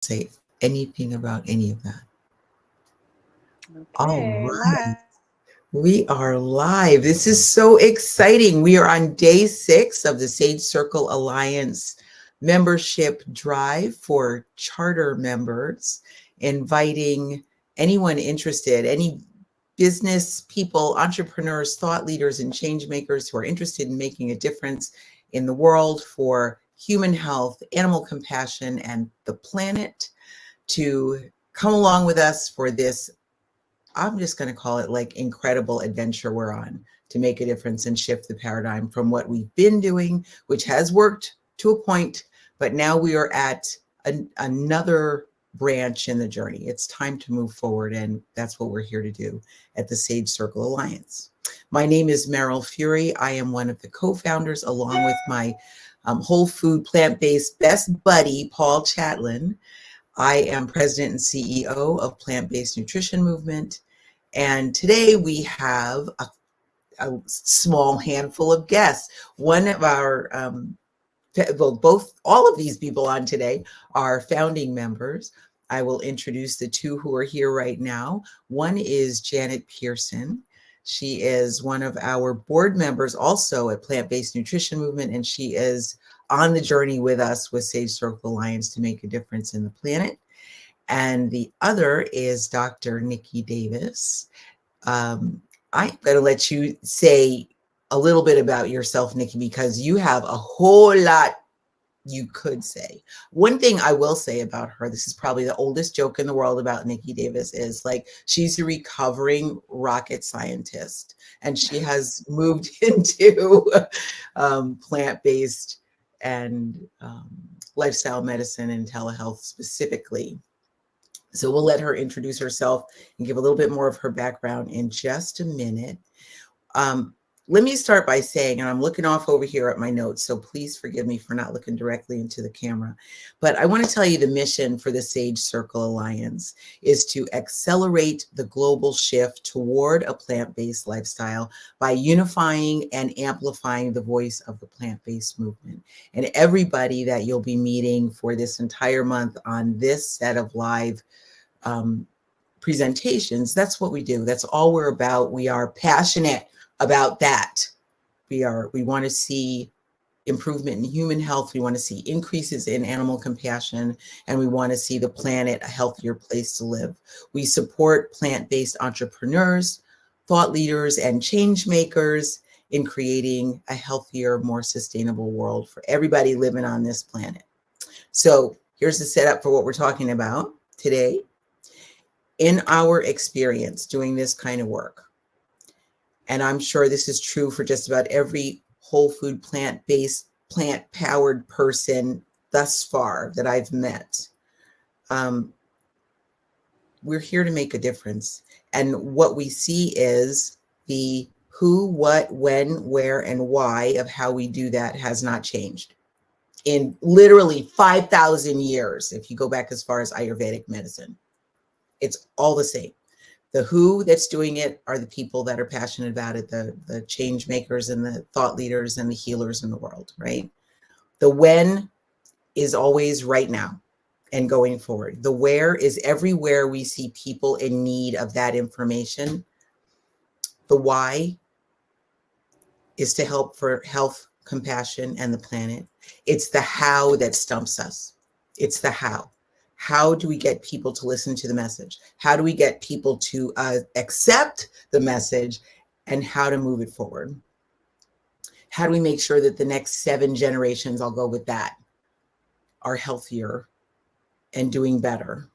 say anything about any of that. All Okay, right. live. We are live. This is so exciting. We are on day 6 of the Sage Circle Alliance membership drive for charter members, inviting anyone interested, any business people, entrepreneurs, thought leaders, and change makers who are interested in making a difference in the world for human health, animal compassion, and the planet to come along with us for this. I'm just going to call it like incredible adventure we're on to make a difference and shift the paradigm from what we've been doing, which has worked to a point, but now we are at another branch in the journey. It's time to move forward, and that's what we're here to do at the Sage Circle Alliance. My name is Meryl Fury. I am one of the co-founders, along with my whole food, plant-based best buddy, Paul Chatlin. I am president and CEO of Plant-Based Nutrition Movement. And today we have a small handful of guests. One of our, all of these people on today are founding members. I will introduce the two who are here right now. One is Janet Pearson. She is one of our board members also at Plant-Based Nutrition Movement, and she is on the journey with us with Sage Circle Alliance to make a difference in the planet. And the other is Dr. Niki Davis. I'm going to let you say a little bit about yourself, Niki, because you have a whole lot you could say. One thing I will say about her, this is probably the oldest joke in the world about Niki Davis, is like she's a recovering rocket scientist, and she has moved into plant-based and lifestyle medicine and telehealth specifically. So we'll let her introduce herself and give a little bit more of her background in just a minute. Let me start by saying, and I'm looking off over here at my notes, so please forgive me for not looking directly into the camera, but I want to tell you the mission for the Sage Circle Alliance is to accelerate the global shift toward a plant-based lifestyle by unifying and amplifying the voice of the plant-based movement. And everybody that you'll be meeting for this entire month on this set of live presentations, that's what we do. That's all we're about. We are passionate about that. We want to see improvement in human health. We want to see increases in animal compassion, and we want to see the planet a healthier place to live. We support plant-based entrepreneurs, thought leaders, and change makers in creating a healthier, more sustainable world for everybody living on this planet. So here's the setup for what we're talking about today. In our experience doing this kind of work, and I'm sure this is true for just about every whole food, plant-based, plant-powered person thus far that I've met, we're here to make a difference. And what we see is the who, what, when, where, and why of how we do that has not changed in literally 5,000 years, if you go back as far as Ayurvedic medicine. It's all the same. The who that's doing it are the people that are passionate about it, the change makers and the thought leaders and the healers in the world, right? The when is always right now and going forward. The where is everywhere we see people in need of that information. The why is to help for health, compassion, and the planet. It's the how that stumps us. It's the how. How do we get people to listen to the message? How do we get people to accept the message, and how to move it forward? How do we make sure that the next 7 generations, I'll go with that, are healthier and doing better?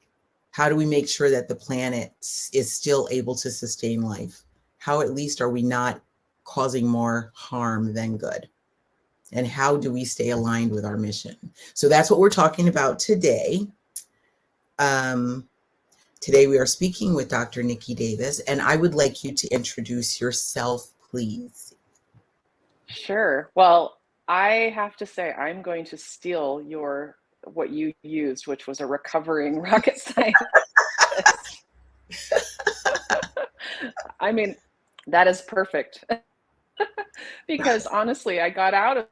How do we make sure that the planet is still able to sustain life? How at least are we not causing more harm than good? And how do we stay aligned with our mission? So that's what we're talking about today. Today we are speaking with Dr. Niki Davis, and I would like you to introduce yourself, please. Sure. Well, I have to say I'm going to steal what you used, which was a recovering rocket scientist. I mean, that is perfect. Because honestly, I got out of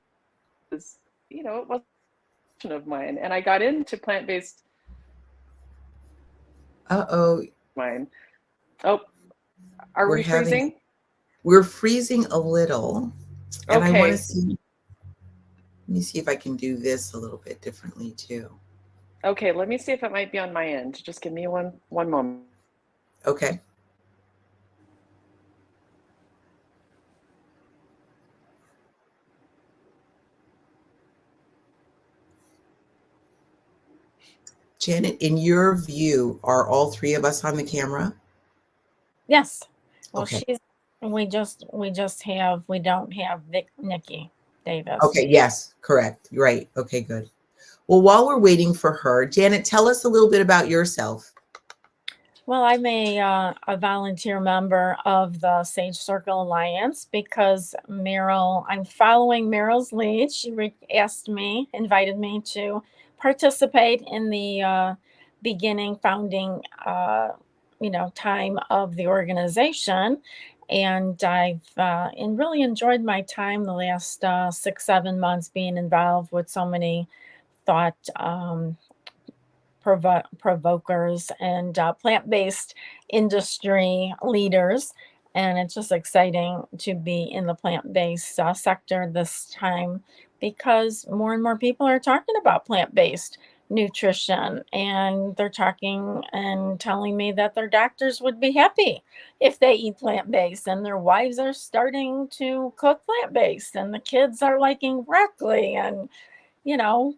this, it wasn't of mine, and I got into plant-based Uh-oh, Mine. Oh, are we're we having, freezing? we're freezing a little, and I want to Okay. see, let me see if I can do this a little bit differently too. Okay, let me see if it might be on my end. Just give me one moment. Okay. Janet, in your view, are all three of us on the camera? Yes. Well, Okay. we don't have Niki Davis. Okay. Yes, correct. Right. Okay, good. Well, while we're waiting for her, Janet, tell us a little bit about yourself. Well, I'm a volunteer member of the Sage Circle Alliance because I'm following Meryl's lead. She invited me to participate in the beginning founding, time of the organization. And I've really enjoyed my time the last 6, 7 months being involved with so many thought provokers and plant-based industry leaders. And it's just exciting to be in the plant-based sector this time because more and more people are talking about plant-based nutrition, and they're talking and telling me that their doctors would be happy if they eat plant-based, and their wives are starting to cook plant-based, and the kids are liking broccoli and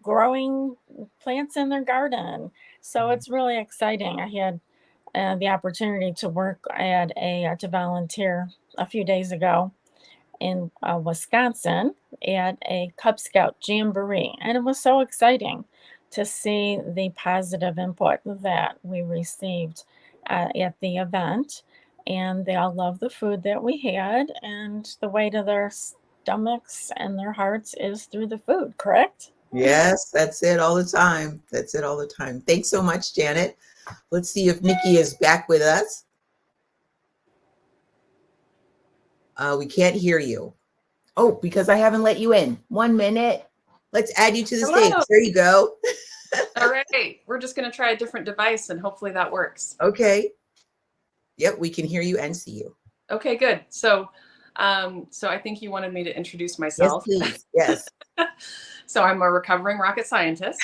growing plants in their garden. So it's really exciting. I had the opportunity to work to volunteer a few days ago in Wisconsin at a Cub Scout jamboree, and it was so exciting to see the positive input that we received at the event. And they all loved the food that we had, and the way to their stomachs and their hearts is through the food, correct? Yes, that's it all the time. That's it all the time. Thanks so much, Janet. Let's see if Niki is back with us. We can't hear you. Oh, because I haven't let you in. 1 minute. Let's add you to the stage. Hello. There you go. All right. We're just going to try a different device and hopefully that works. Okay. Yep, we can hear you and see you. Okay, good. So I think you wanted me to introduce Yes, myself. please. Yes. So I'm a recovering rocket scientist.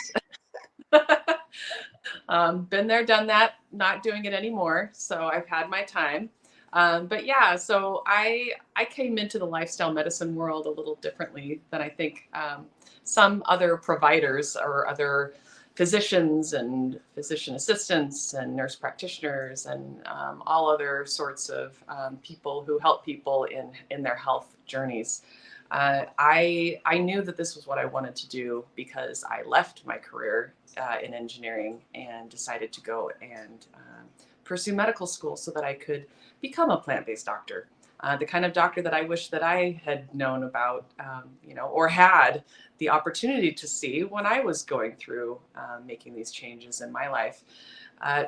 Been there, done that, not doing it anymore. So I've had my time. But yeah, so I came into the lifestyle medicine world a little differently than I think some other providers or other physicians and physician assistants and nurse practitioners and all other sorts of people who help people in their health journeys. I knew that this was what I wanted to do because I left my career in engineering and decided to go and pursue medical school so that I could become a plant-based doctor, the kind of doctor that I wish that I had known about, or had the opportunity to see when I was going through making these changes in my life.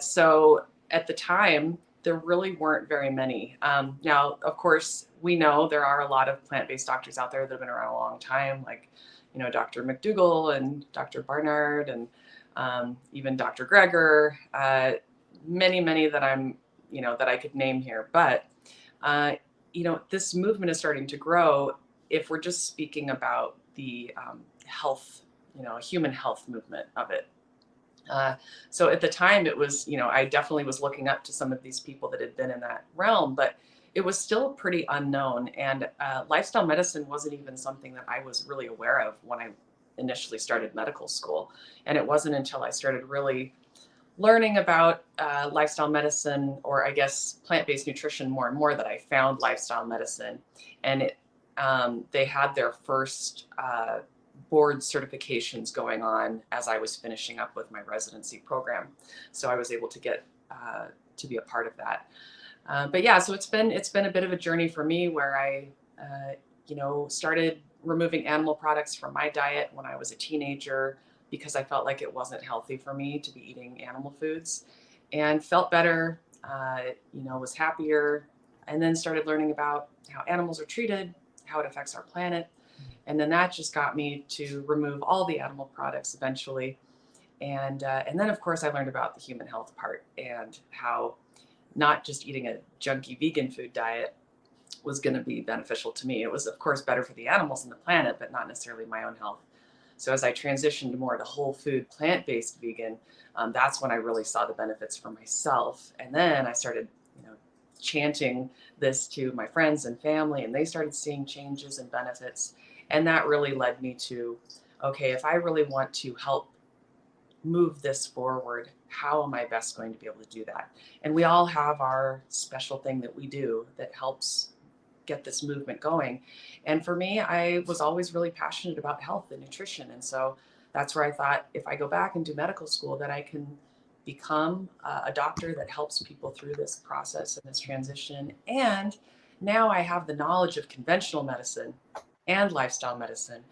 So at the time, there really weren't very many. Now, of course, we know there are a lot of plant-based doctors out there that have been around a long time, like, Dr. McDougall and Dr. Barnard and even Dr. Greger, many that that I could name here. But, this movement is starting to grow if we're just speaking about the health, human health movement of it. So at the time it was, I definitely was looking up to some of these people that had been in that realm, but it was still pretty unknown. And lifestyle medicine wasn't even something that I was really aware of when I initially started medical school. And it wasn't until I started really learning about lifestyle medicine, or I guess plant-based nutrition more and more, that I found lifestyle medicine. And they had their first board certifications going on as I was finishing up with my residency program. So I was able to get to be a part of that. But yeah, so it's been a bit of a journey for me where I, started removing animal products from my diet when I was a teenager because I felt like it wasn't healthy for me to be eating animal foods, and felt better, was happier, and then started learning about how animals are treated, how it affects our planet. And then that just got me to remove all the animal products eventually. And then, of course, I learned about the human health part and how not just eating a junky vegan food diet was going to be beneficial to me. It was, of course, better for the animals and the planet, but not necessarily my own health. So as I transitioned more to whole food, plant-based vegan, that's when I really saw the benefits for myself. And then I started, chanting this to my friends and family, and they started seeing changes and benefits. And that really led me to, okay, if I really want to help move this forward, how am I best going to be able to do that? And we all have our special thing that we do that helps get this movement going. And for me, I was always really passionate about health and nutrition. And so that's where I thought, if I go back and do medical school, that I can become a doctor that helps people through this process and this transition. And now I have the knowledge of conventional medicine and lifestyle medicine.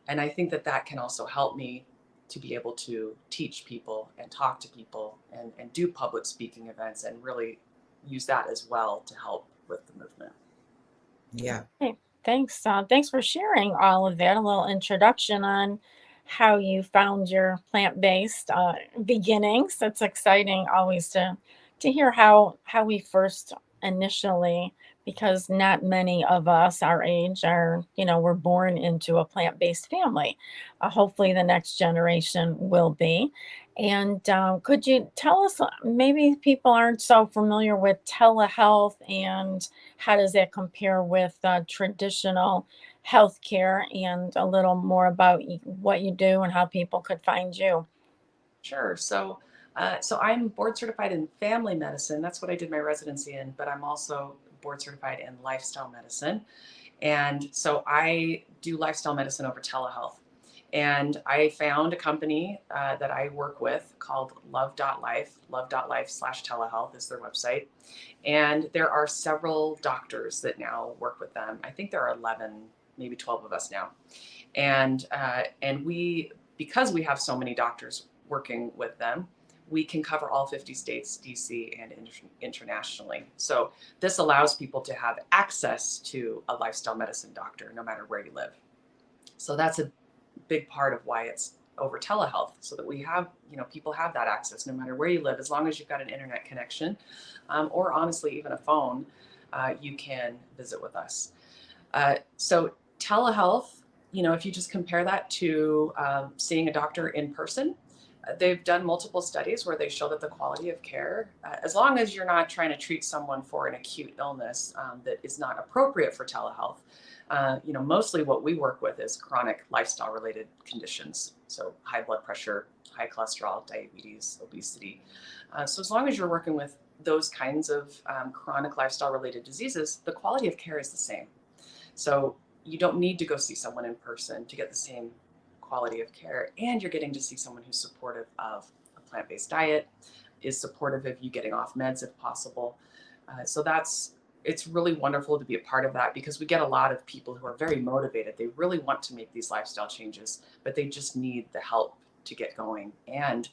And I think that that can also help me to be able to teach people and talk to people and do public speaking events and really use that as well to help with the movement. Yeah. Hey, thanks. Thanks for sharing all of that. A little introduction on how you found your plant-based beginnings. It's exciting always to hear how we first initially, because not many of us our age are, we're born into a plant-based family. Hopefully, the next generation will be. And could you tell us, maybe people aren't so familiar with telehealth, and how does that compare with traditional healthcare, and a little more about what you do and how people could find you? Sure. So I'm board certified in family medicine. That's what I did my residency in, but I'm also board certified in lifestyle medicine. And so I do lifestyle medicine over telehealth. And I found a company that I work with called love.life. Love.life/telehealth is their website. And there are several doctors that now work with them. I think there are 11, maybe 12 of us now. And we, because we have so many doctors working with them, we can cover all 50 states, DC, and internationally. So this allows people to have access to a lifestyle medicine doctor no matter where you live. So that's a big part of why it's over telehealth, so that we have, people have that access no matter where you live, as long as you've got an internet connection, or honestly, even a phone, you can visit with us. So telehealth, if you just compare that to seeing a doctor in person, they've done multiple studies where they show that the quality of care, as long as you're not trying to treat someone for an acute illness that is not appropriate for telehealth, mostly what we work with is chronic lifestyle related conditions. So high blood pressure, high cholesterol, diabetes, obesity. So as long as you're working with those kinds of chronic lifestyle related diseases, the quality of care is the same. So you don't need to go see someone in person to get the same quality of care, and you're getting to see someone who's supportive of a plant-based diet, is supportive of you getting off meds if possible. So it's really wonderful to be a part of that, because we get a lot of people who are very motivated. They really want to make these lifestyle changes, but they just need the help to get going, and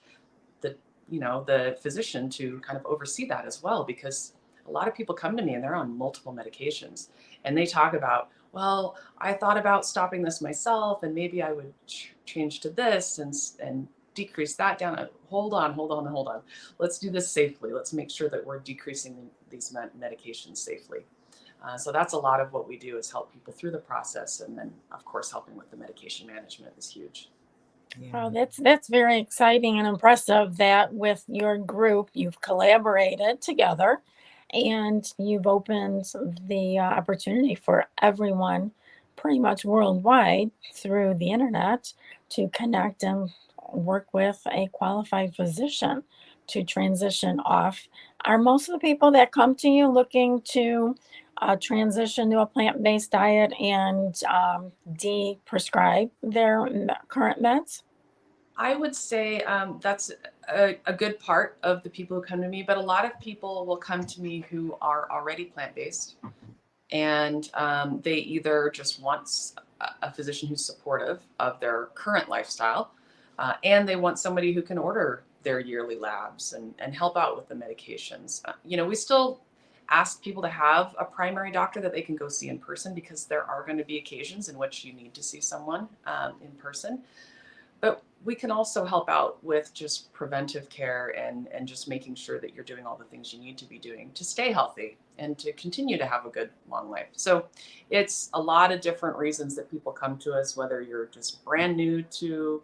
the physician to kind of oversee that as well, because a lot of people come to me and they're on multiple medications, and they talk about, well, I thought about stopping this myself, and maybe I would change to this and decrease that down. Hold on. Let's do this safely. Let's make sure that we're decreasing these medications safely. So that's a lot of what we do, is help people through the process, and then of course helping with the medication management is huge. Yeah. Oh, that's very exciting and impressive that with your group you've collaborated together, and you've opened the opportunity for everyone pretty much worldwide through the internet to connect and work with a qualified physician to transition off. Are most of the people that come to you looking to transition to a plant-based diet and de-prescribe their current meds? I would say that's a good part of the people who come to me, but a lot of people will come to me who are already plant-based, and they either just want a physician who's supportive of their current lifestyle, and they want somebody who can order their yearly labs and help out with the medications. We still ask people to have a primary doctor that they can go see in person, because there are going to be occasions in which you need to see someone in person. But we can also help out with just preventive care and just making sure that you're doing all the things you need to be doing to stay healthy and to continue to have a good long life. So it's a lot of different reasons that people come to us, whether you're just brand new to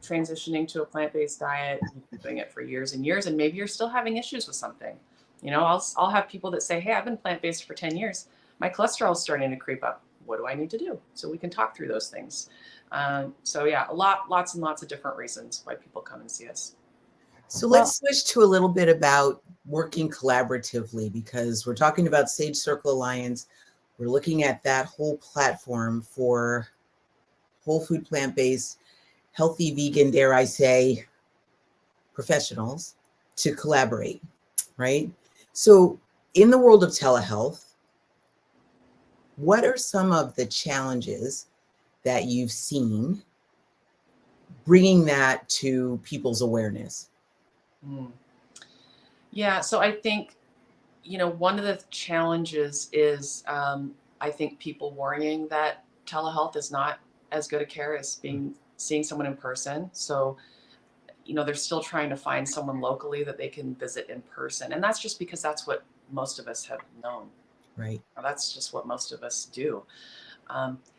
transitioning to a plant-based diet, you've been doing it for years and years, and maybe you're still having issues with something. I'll have people that say, hey, I've been plant-based for 10 years. My cholesterol is starting to creep up. What do I need to do? So we can talk through those things. So yeah, lots and lots of different reasons why people come and see us. So let's switch to a little bit about working collaboratively, because we're talking about Sage Circle Alliance. We're looking at that whole platform for whole food, plant-based, healthy, vegan, dare I say, professionals to collaborate, right? So in the world of telehealth, what are some of the challenges that you've seen bringing that to people's awareness? Yeah, so I think, one of the challenges is I think people worrying that telehealth is not as good a care as seeing someone in person. So, they're still trying to find someone locally that they can visit in person. And that's just because that's what most of us have known. Right. That's just what most of us do.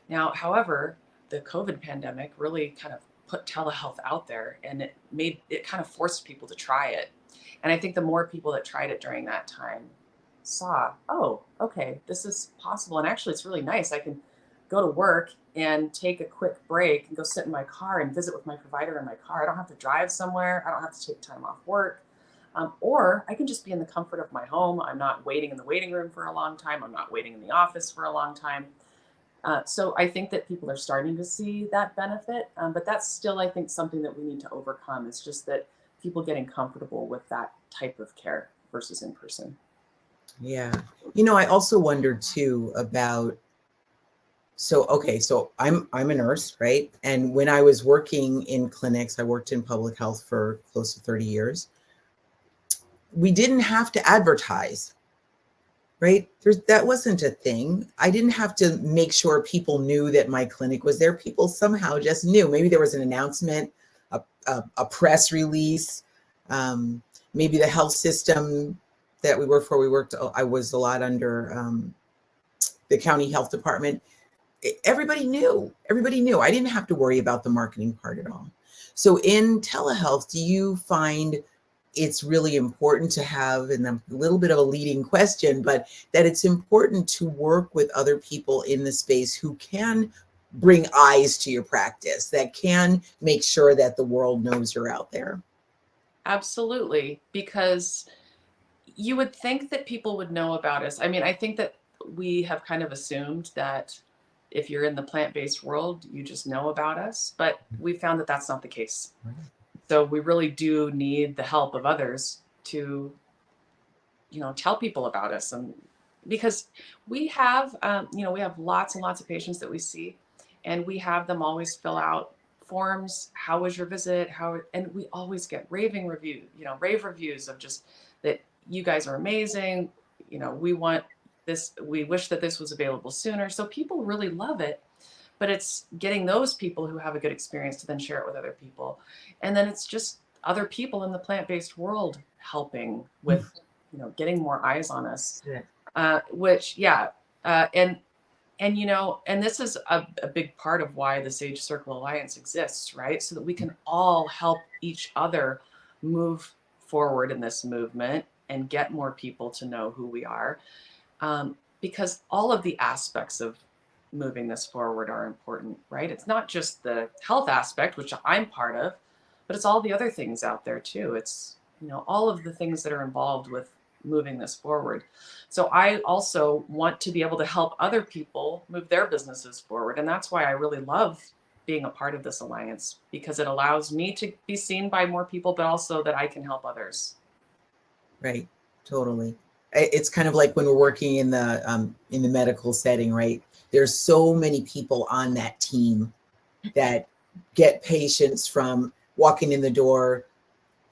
Now, however, the COVID pandemic really kind of put telehealth out there, and it kind of forced people to try it. And I think the more people that tried it during that time saw, oh, okay, this is possible. And actually, it's really nice. I can go to work and take a quick break and go sit in my car and visit with my provider in my car. I don't have to drive somewhere. I don't have to take time off work. Or I can just be in the comfort of my home. I'm not waiting in the waiting room for a long time. I'm not waiting in the office for a long time. So I think that people are starting to see that benefit, but that's still, I think, something that we need to overcome. It's just that people getting comfortable with that type of care versus in person. Yeah. I also wonder too about, so I'm a nurse, right? And when I was working in clinics, I worked in public health for close to 30 years. We didn't have to advertise, right? That wasn't a thing. I didn't have to make sure people knew that my clinic was there. People somehow just knew. Maybe there was an announcement, a press release, maybe the health system that we worked for. I was a lot under the county health department. Everybody knew. I didn't have to worry about the marketing part at all. So in telehealth, do you find it's really important to have, and a little bit of a leading question, but that it's important to work with other people in the space who can bring eyes to your practice, that can make sure that the world knows you're out there? Absolutely, because you would think that people would know about us. I mean, I think that we have kind of assumed that if you're in the plant-based world, you just know about us, but we found that that's not the case. Right. So we really do need the help of others to, tell people about us. And because we have, we have lots and lots of patients that we see, and we have them always fill out forms. How was your visit? And we always get rave reviews of just that you guys are amazing. We want this, we wish that this was available sooner. So people really love it. But it's getting those people who have a good experience to then share it with other people. And then it's just other people in the plant-based world helping with, getting more eyes on us. Yeah. And this is a big part of why the Sage Circle Alliance exists, right? So that we can all help each other move forward in this movement and get more people to know who we are. Because all of the aspects of moving this forward are important, right? It's not just the health aspect, which I'm part of, but it's all the other things out there too. It's, all of the things that are involved with moving this forward. So I also want to be able to help other people move their businesses forward. And that's why I really love being a part of this alliance, because it allows me to be seen by more people, but also that I can help others. Right. Totally. It's kind of like when we're working in the medical setting, right? There's so many people on that team that get patients from walking in the door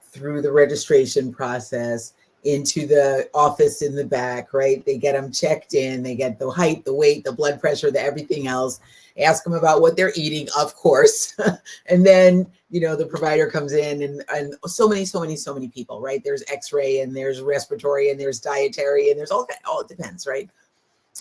through the registration process, into the office in the back, right? They get them checked in, they get the height, the weight, the blood pressure, the everything else, ask them about what they're eating, of course. And then, the provider comes in, and so many people, right? There's x-ray, and there's respiratory, and there's dietary, and there's all it depends, right?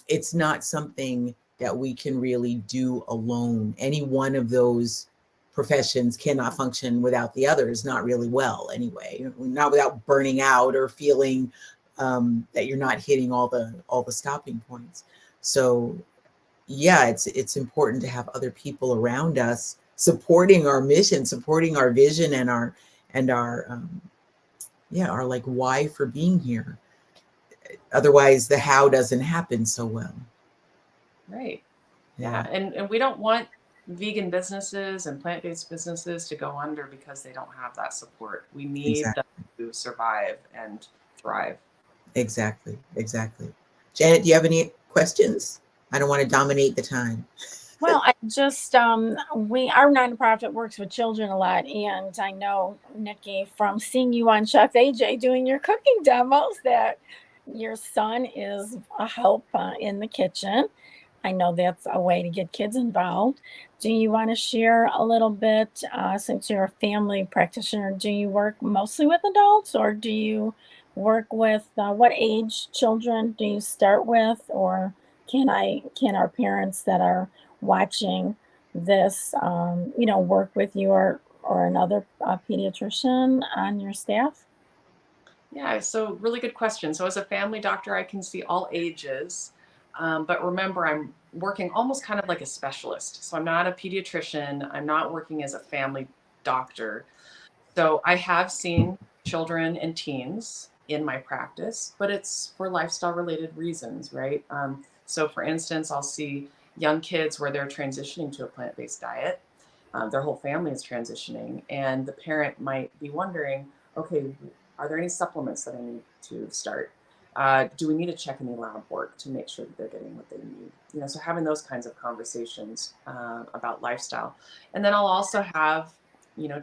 It's not something that we can really do alone. Any one of those professions cannot function without the others, not really well anyway, not without burning out or feeling that you're not hitting all the stopping points. So yeah, it's important to have other people around us supporting our mission, supporting our vision, and our like why for being here. Otherwise the how doesn't happen so well. Right. Yeah. And we don't want vegan businesses and plant-based businesses to go under because they don't have that support. We need Exactly. them to survive and thrive. Exactly. Janet, do you have any questions? I don't want to dominate the time. Well, I just our nonprofit works with children a lot, and I know, Niki, from seeing you on Chef AJ doing your cooking demos, that your son is a help in the kitchen. I know that's a way to get kids involved. Do you want to share a little bit, since you're a family practitioner, do you work mostly with adults, or do you work with what age children do you start with, or can our parents that are watching this, work with you, or another pediatrician on your staff? Yeah, so really good question. So as a family doctor, I can see all ages. But remember, I'm working almost kind of like a specialist. So I'm not a pediatrician. I'm not working as a family doctor. So I have seen children and teens in my practice, but it's for lifestyle related reasons, right? So for instance, I'll see young kids where they're transitioning to a plant-based diet. Their whole family is transitioning, and the parent might be wondering, okay, are there any supplements that I need to start? Do we need to check any lab work to make sure that they're getting what they need? So having those kinds of conversations about lifestyle. And then I'll also have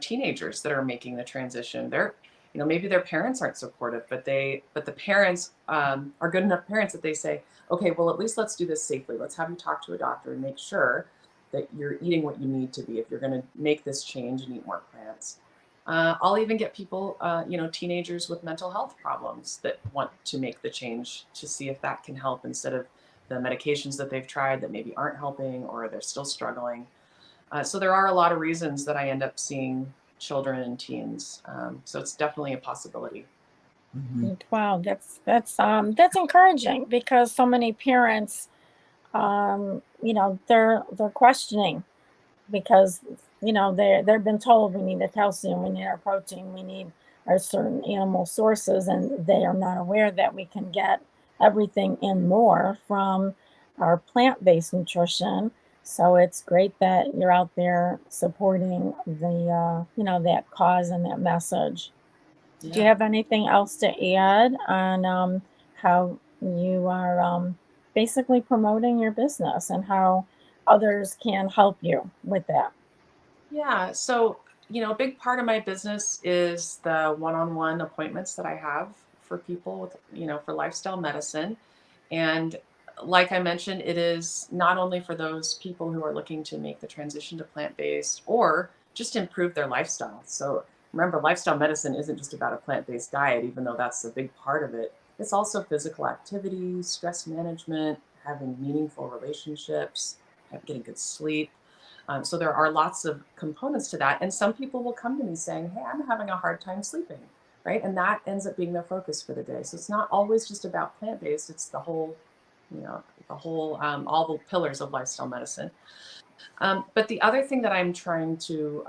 teenagers that are making the transition. They're maybe their parents aren't supportive, but the parents are good enough parents that they say, okay, well, at least let's do this safely. Let's have you talk to a doctor and make sure that you're eating what you need to be if you're going to make this change and eat more plants. I'll even get people, teenagers with mental health problems that want to make the change to see if that can help instead of the medications that they've tried that maybe aren't helping, or they're still struggling. So there are a lot of reasons that I end up seeing children and teens. So it's definitely a possibility. Mm-hmm. Wow, that's encouraging, because so many parents, they're questioning, because they've been told we need the calcium, we need our protein, we need our certain animal sources, and they are not aware that we can get everything and more from our plant-based nutrition. So it's great that you're out there supporting that cause and that message. Do you Yeah. have anything else to add on how you are basically promoting your business, and how others can help you with that? Yeah. So, a big part of my business is the one-on-one appointments that I have for people with, for lifestyle medicine. And like I mentioned, it is not only for those people who are looking to make the transition to plant-based or just improve their lifestyle. So remember, lifestyle medicine isn't just about a plant-based diet, even though that's a big part of it. It's also physical activity, stress management, having meaningful relationships, getting good sleep. So there are lots of components to that. And some people will come to me saying, hey, I'm having a hard time sleeping, right? And that ends up being their focus for the day. So it's not always just about plant-based, it's the whole, all the pillars of lifestyle medicine. But the other thing that I'm trying to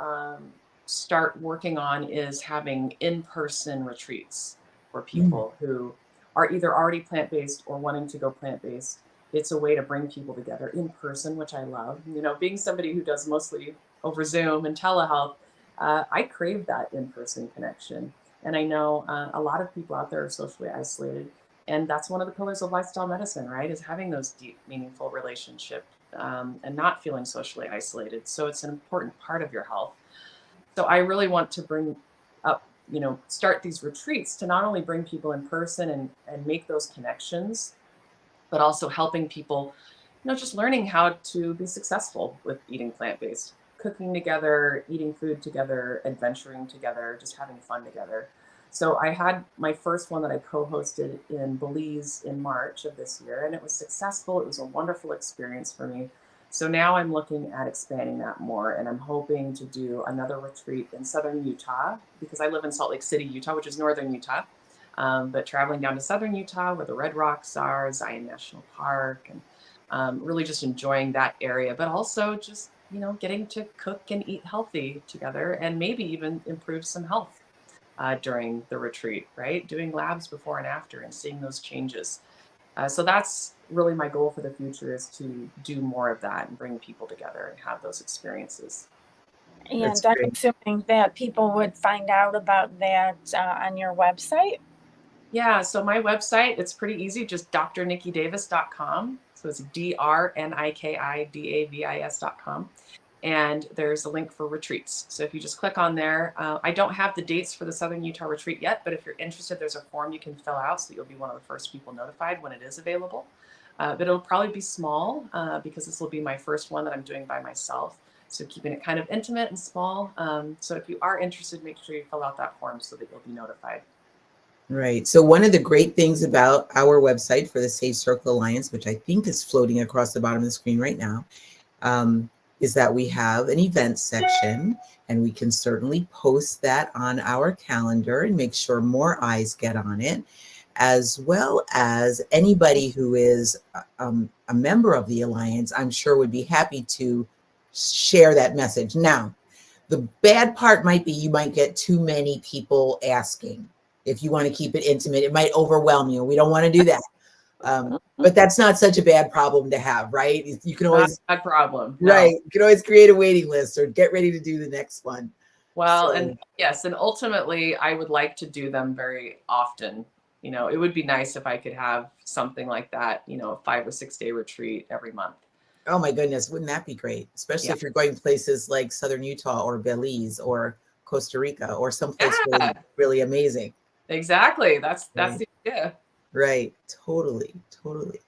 start working on is having in-person retreats for Mm-hmm. people who are either already plant-based or wanting to go plant-based. It's a way to bring people together in person, which I love. Being somebody who does mostly over Zoom and telehealth, I crave that in-person connection. And I know a lot of people out there are socially isolated. And that's one of the pillars of lifestyle medicine, right? Is having those deep, meaningful relationships and not feeling socially isolated. So it's an important part of your health. So I really want to bring up start these retreats to not only bring people in person and make those connections, but also helping people, just learning how to be successful with eating plant-based, cooking together, eating food together, adventuring together, just having fun together. So I had my first one that I co-hosted in Belize in March of this year, and it was successful. It was a wonderful experience for me. So now I'm looking at expanding that more, and I'm hoping to do another retreat in southern Utah, because I live in Salt Lake City, Utah, which is northern Utah. But traveling down to southern Utah where the Red Rocks are, Zion National Park, and really just enjoying that area, but also just, getting to cook and eat healthy together, and maybe even improve some health during the retreat, right? Doing labs before and after and seeing those changes. So that's really my goal for the future, is to do more of that and bring people together and have those experiences. That's And I'm great. assuming that people would find out about that on your website. Yeah, so my website, it's pretty easy, just drnikidavis.com. So it's drnikidavis.com. And there's a link for retreats. So if you just click on there, I don't have the dates for the Southern Utah retreat yet, but if you're interested, there's a form you can fill out so that you'll be one of the first people notified when it is available. But it'll probably be small because this will be my first one that I'm doing by myself. So keeping it kind of intimate and small. So if you are interested, make sure you fill out that form so that you'll be notified. Right. So one of the great things about our website for the Safe Circle Alliance, which I think is floating across the bottom of the screen right now, is that we have an events section, and we can certainly post that on our calendar and make sure more eyes get on it, as well as anybody who is a member of the Alliance, I'm sure would be happy to share that message. Now, the bad part might be you might get too many people asking. If you want to keep it intimate, it might overwhelm you. We don't want to do that. But that's not such a bad problem to have, right? You can always, not a problem. right? No. You can always create a waiting list or get ready to do the next one. Well, So, and yes, and ultimately, I would like to do them very often. It would be nice if I could have something like that, a 5 or 6 day retreat every month. oh my goodness, wouldn't that be great? Especially if you're going places like Southern Utah or Belize or Costa Rica or someplace Yeah, really amazing. exactly. That's Right. the idea. Right. Totally. Totally.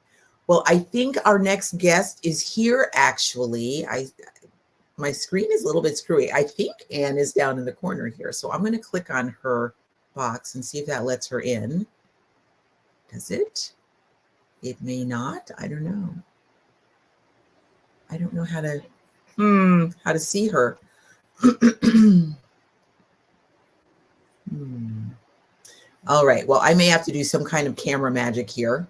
Well, I think our next guest is here actually. My screen is a little bit screwy. I think Anne is down in the corner here. So I'm going to click on her box and see if that lets her in. Does it? It may not. I don't know. I don't know how to see her. All right. Well, I may have to do some kind of camera magic here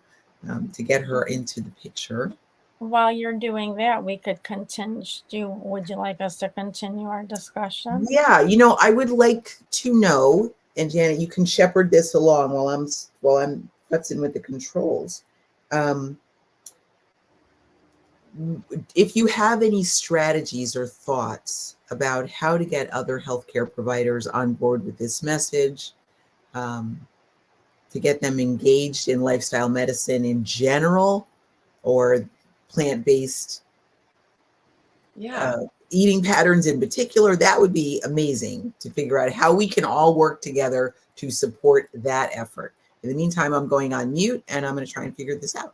to get her into the picture. While you're doing that, we could continue. Would you like us to continue our discussion? Yeah, I would like to know, and Janet, you can shepherd this along while I'm futzing with the controls. If you have any strategies or thoughts about how to get other healthcare providers on board with this message, to get them engaged in lifestyle medicine in general, or plant-based eating patterns in particular, that would be amazing to figure out how we can all work together to support that effort. In the meantime, I'm going on mute and I'm going to try and figure this out.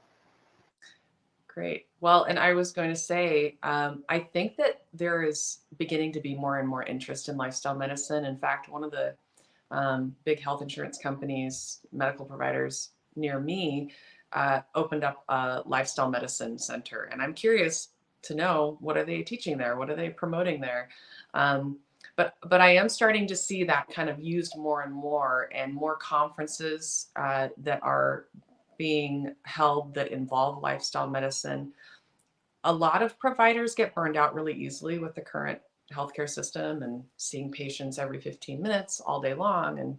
Great. Well, and I was going to say, I think that there is beginning to be more and more interest in lifestyle medicine. In fact, one of the big health insurance companies, medical providers near me, opened up a lifestyle medicine center. And I'm curious to know, what are they teaching there? What are they promoting there? But I am starting to see that kind of used more and more conferences that are being held that involve lifestyle medicine. A lot of providers get burned out really easily with the current healthcare system and seeing patients every 15 minutes all day long, and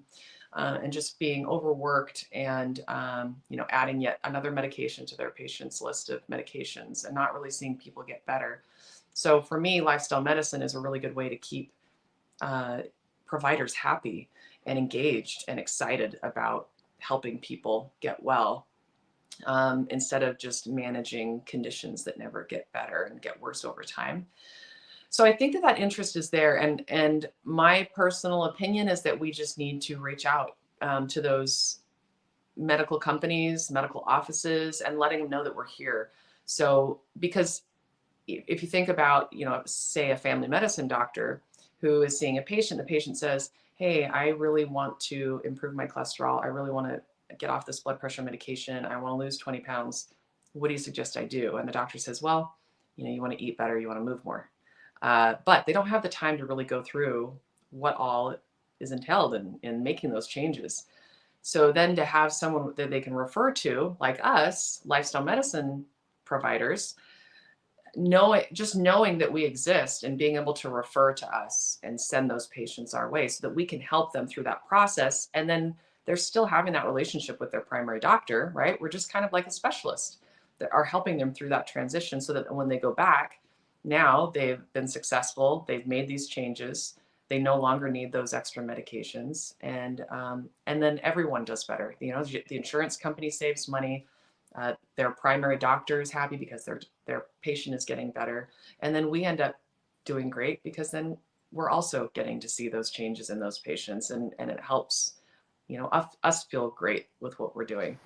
just being overworked, and adding yet another medication to their patients list of medications and not really seeing people get better. So for me, lifestyle medicine is a really good way to keep providers happy and engaged and excited about helping people get well, instead of just managing conditions that never get better and get worse over time. So I think that that interest is there, and my personal opinion is that we just need to reach out to those medical companies, medical offices, and letting them know that we're here. So because if you think about, say a family medicine doctor who is seeing a patient, the patient says, hey, I really want to improve my cholesterol. I really want to get off this blood pressure medication. I want to lose 20 pounds. What do you suggest I do? And the doctor says, well, you want to eat better, you want to move more. But they don't have the time to really go through what all is entailed in making those changes. So then to have someone that they can refer to, like us, lifestyle medicine providers, just knowing that we exist and being able to refer to us and send those patients our way so that we can help them through that process. And then they're still having that relationship with their primary doctor, right? We're just kind of like a specialist that are helping them through that transition so that when they go back, now they've been successful, they've made these changes, they no longer need those extra medications, and then everyone does better. The insurance company saves money, their primary doctor is happy because their patient is getting better, and then we end up doing great because then we're also getting to see those changes in those patients, and it helps us feel great with what we're doing.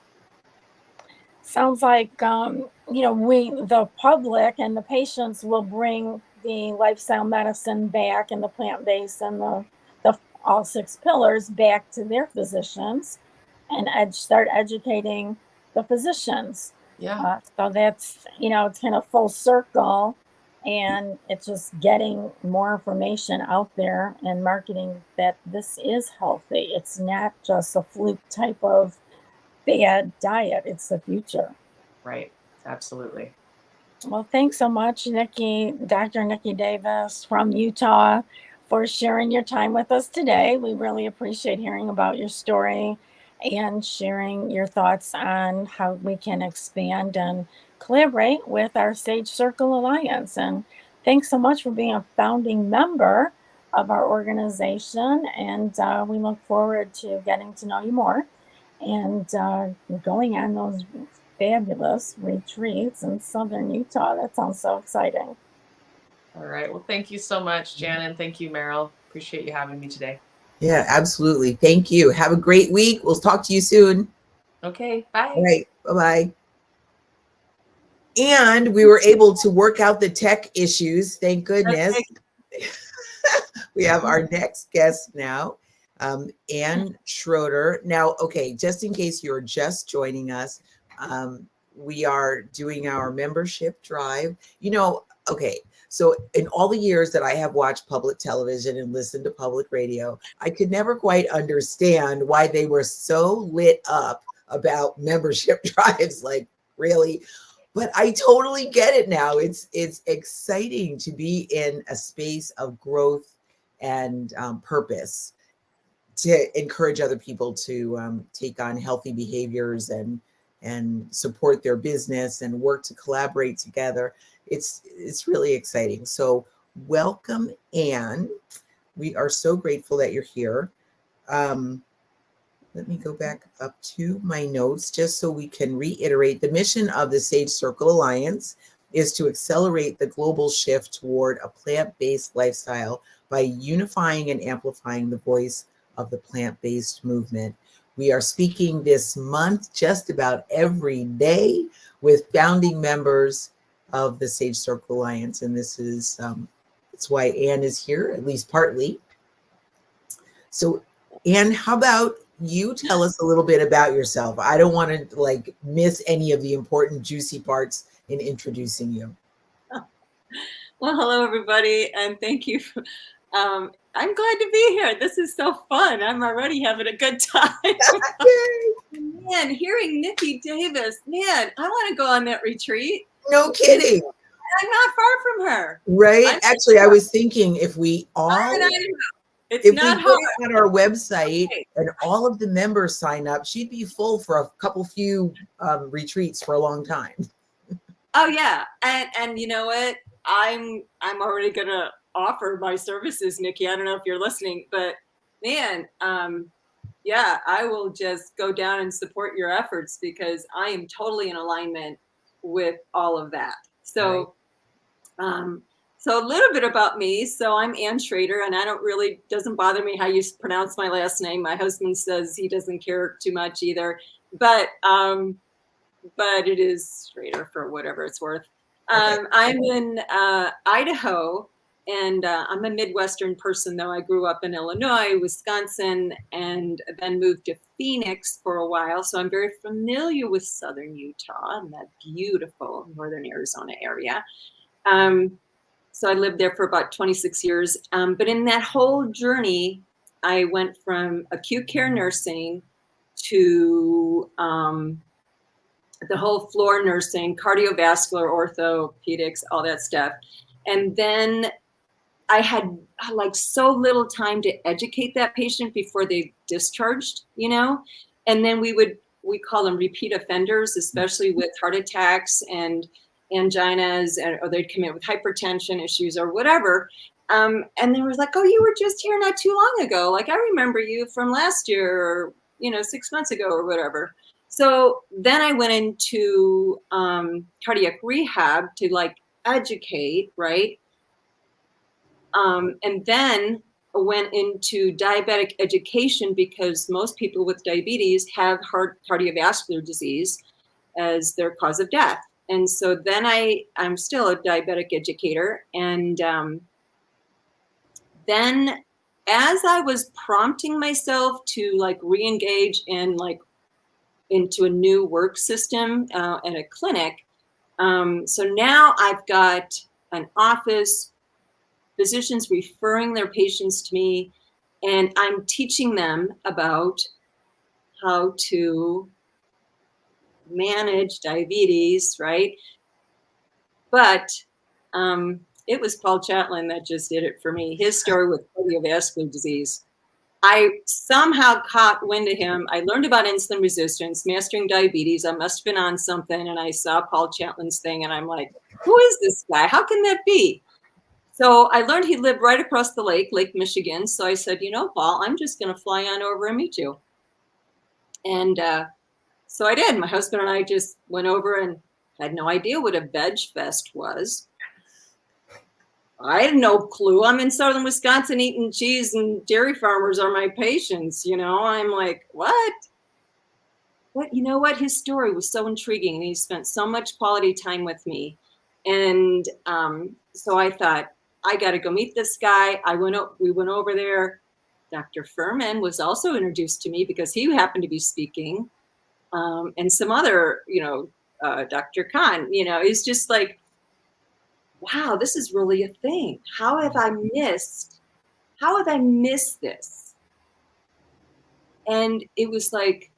Sounds like, the public and the patients will bring the lifestyle medicine back and the plant-based and the all 6 pillars back to their physicians and start educating the physicians. Yeah. So that's, it's kind of full circle, and it's just getting more information out there and marketing that this is healthy. It's not just a fluke type of bad diet. It's the future. Right. Absolutely. Well, thanks so much, Dr. Niki Davis from Utah, for sharing your time with us today. We really appreciate hearing about your story and sharing your thoughts on how we can expand and collaborate with our Sage Circle Alliance. And thanks so much for being a founding member of our organization. And we look forward to getting to know you more and going on those fabulous retreats in southern Utah. That sounds so exciting. All right. Well, thank you so much, Janet. Thank you, Meryl. Appreciate you having me today. Yeah, absolutely. Thank you. Have a great week. We'll talk to you soon. Okay. Bye. All right. Bye-bye. And we were able to work out the tech issues. Thank goodness. We have our next guest now, Anne Schroeder. Now, okay, just in case you're just joining us, we are doing our membership drive. Okay, so in all the years that I have watched public television and listened to public radio, I could never quite understand why they were so lit up about membership drives. Like, really? But I totally get it now. It's exciting to be in a space of growth and purpose, to encourage other people to take on healthy behaviors and support their business and work to collaborate together. It's really exciting. So welcome, Anne. We are so grateful that you're here. Let me go back up to my notes just so we can reiterate. The mission of the Sage Circle Alliance is to accelerate the global shift toward a plant-based lifestyle by unifying and amplifying the voice of the plant-based movement. We are speaking this month just about every day with founding members of the Sage Circle Alliance. And this is that's why Anne is here, at least partly. So Anne, how about you tell us a little bit about yourself? I don't want to miss any of the important juicy parts in introducing you. Well, hello everybody, and thank you. I'm glad to be here. This is so fun. I'm already having a good time. Man, hearing Niki Davis, man, I want to go on that retreat. No kidding. I'm not far from her. Right? Actually, I was thinking if we all... It's if not we hard. put it on our website and all of the members sign up, she'd be full for a few retreats for a long time. Oh yeah, and you know what? I'm already gonna offer my services, Niki. I don't know if you're listening, but man, yeah, I will just go down and support your efforts because I am totally in alignment with all of that. So, So a little bit about me. So I'm Anne Schroeder, and doesn't bother me how you pronounce my last name. My husband says he doesn't care too much either, but it is Schroeder for whatever it's worth. Okay. I'm in Idaho, and I'm a Midwestern person, though. I grew up in Illinois, Wisconsin, and then moved to Phoenix for a while. So I'm very familiar with Southern Utah and that beautiful Northern Arizona area. So I lived there for about 26 years. But in that whole journey, I went from acute care nursing to the whole floor nursing, cardiovascular, orthopedics, all that stuff. And then I had like so little time to educate that patient before they discharged, and then we call them repeat offenders, especially with heart attacks and anginas, or they'd come in with hypertension issues or whatever. And they were like, oh, you were just here not too long ago. Like, I remember you from last year or, 6 months ago or whatever. So then I went into cardiac rehab to like educate, right? And then went into diabetic education because most people with diabetes have cardiovascular disease as their cause of death. And so then I'm still a diabetic educator. And then as I was prompting myself to like re-engage in into a new work system at a clinic. So now I've got an office, physicians referring their patients to me, and I'm teaching them about how to manage diabetes, right? But it was Paul Chatlin that just did it for me. His story with cardiovascular disease. I somehow caught wind of him. I learned about insulin resistance, mastering diabetes. I must have been on something, and I saw Paul Chatlin's thing, and I'm like, who is this guy? How can that be? So I learned he lived right across the lake, Lake Michigan. So I said, Paul, I'm just going to fly on over and meet you. And so I did. My husband and I just went over and had no idea what a veg fest was. I had no clue. I'm in southern Wisconsin eating cheese, and dairy farmers are my patients. I'm like, what? But you know what? His story was so intriguing, and he spent so much quality time with me. And so I thought, I got to go meet this guy. We went over there. Dr. Furman was also introduced to me because he happened to be speaking, and some other, Dr. Khan. It's just like, wow, this is really a thing. How have I missed this? And it was like,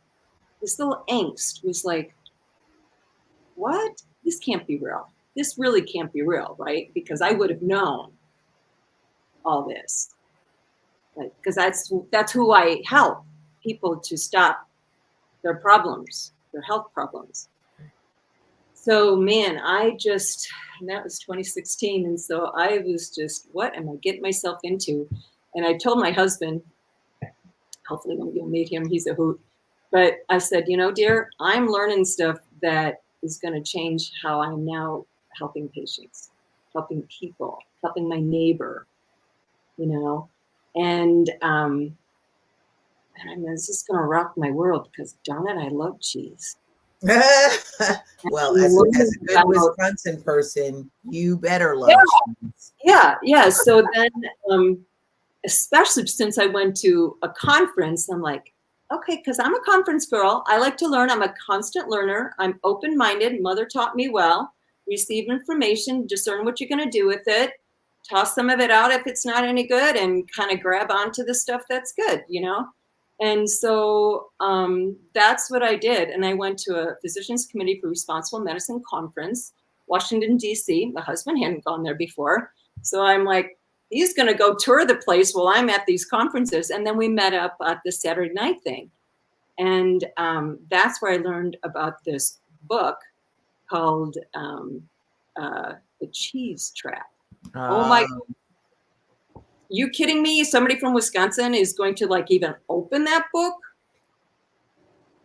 this little angst was like, what? This can't be real. This really can't be real, right? Because I would have known all this. Because that's who I help, people to stop their problems, their health problems. So, man, and that was 2016. And so I was just, what am I getting myself into? And I told my husband, hopefully when you'll meet him, he's a hoot. But I said, dear, I'm learning stuff that is going to change how I'm now helping patients, helping people, helping my neighbor, and this is going to rock my world because, darn it, I love cheese. Well, as a good Wisconsin person, you better love cheese. Yeah. So then, especially since I went to a conference, I'm like, okay, because I'm a conference girl. I like to learn. I'm a constant learner. I'm open-minded. Mother taught me well. Receive information, discern what you're going to do with it, toss some of it out if it's not any good, and kind of grab onto the stuff that's good, And so that's what I did. And I went to a Physicians Committee for Responsible Medicine conference, Washington, D.C. My husband hadn't gone there before. So I'm like, he's going to go tour the place while I'm at these conferences. And then we met up at the Saturday night thing. And that's where I learned about this book called The Cheese Trap. Oh my God. You kidding me? Somebody from Wisconsin is going to even open that book?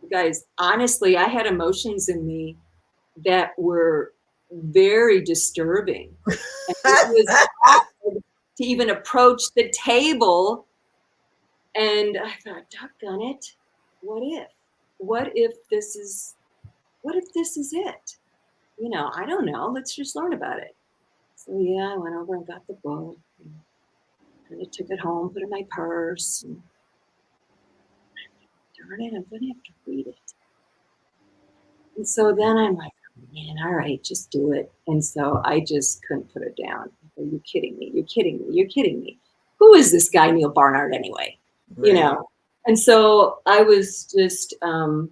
You guys, honestly, I had emotions in me that were very disturbing. And it was hard to even approach the table. And I thought, doggone it, what if? What if this is it? You know, I don't know. Let's just learn about it. So yeah, I went over and got the book. And I took it home, put it in my purse. And, darn it, I'm going to have to read it. And so then I'm like, man, all right, just do it. And so I just couldn't put it down. Are you kidding me? You're kidding me. You're kidding me. Who is this guy, Neil Barnard, anyway? Right. You know? And so I was just, I